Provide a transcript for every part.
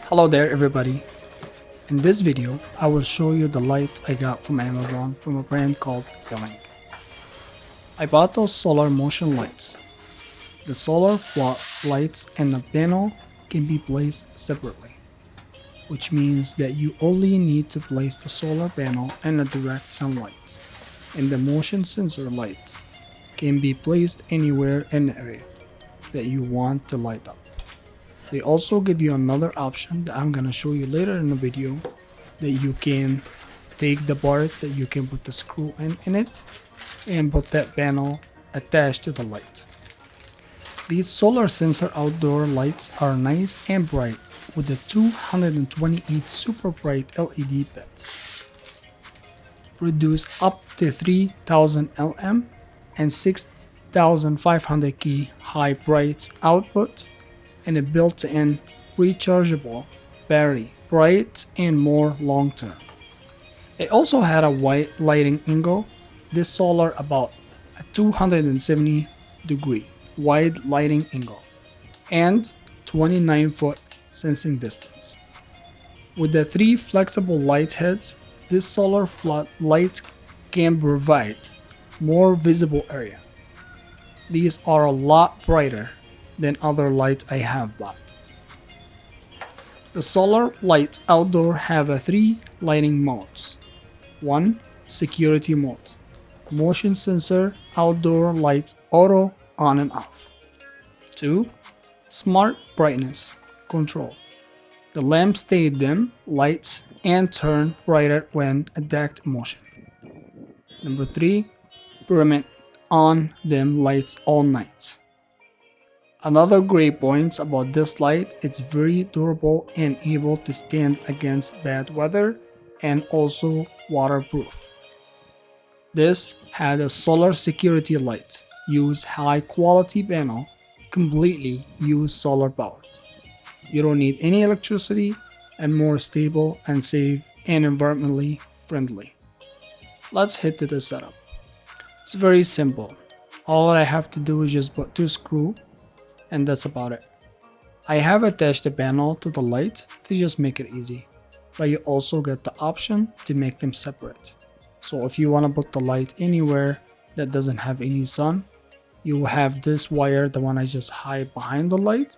Hello there everybody. In this video, I will show you the light I got from Amazon from a brand called Biling. I bought those solar motion lights. The solar flat lights and the panel can be placed separately, which means that you only need to place the solar panel and the direct sunlight, and the motion sensor light can be placed anywhere in the area that you want to light up. They also give you another option that I'm gonna show you later in the video, that you can take the part that you can put the screw in it and put that panel attached to the light. These solar sensor outdoor lights are nice and bright with the 228 super bright LED pits. Produce up to 3000 lm and 6500 key high bright output, and a built-in rechargeable battery, bright and more long-term. It also had a wide lighting angle. This solar about a 270 degree wide lighting angle and 29-foot sensing distance. With the 3 flexible light heads, this solar flat light can provide more visible area. These are a lot brighter than other lights I have bought. The solar lights outdoor have 3 lighting modes. 1. Security mode. Motion sensor outdoor lights auto on and off. 2. Smart brightness control. The lamp stay dim, lights, and turn brighter when adapt motion. Number 3. Permanent on dim lights all night. Another great point about this light, it's very durable and able to stand against bad weather and also waterproof. This had a solar security light, use high quality panel, completely use solar power. You don't need any electricity and more stable and safe and environmentally friendly. Let's hit to the setup. It's very simple. All I have to do is just put 2 screws, and that's about it. I have attached the panel to the light to just make it easy, but you also get the option to make them separate. So if you want to put the light anywhere that doesn't have any sun, you have this wire, the one I just hide behind the light.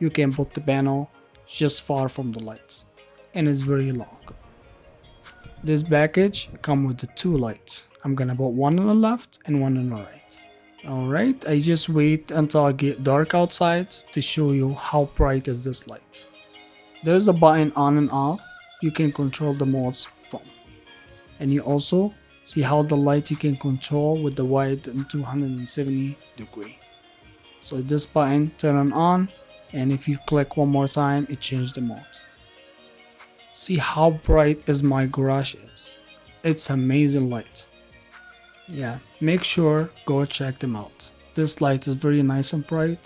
You can put the panel just far from the lights, and it's very long. This package comes with the 2 lights. I'm gonna put one on the left and one on the right. Alright, I just wait until I get dark outside to show you how bright is this light. There's a button on and off you can control the modes from. And you also see how the light you can control with the wide and 270 degree. So this button turn on, and if you click one more time it changes the mode. See how bright is my garage is. It's amazing light. Yeah, make sure go check them out. This light is very nice and bright,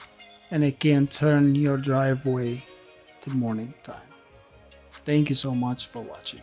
and it can turn your driveway to morning time. Thank you so much for watching.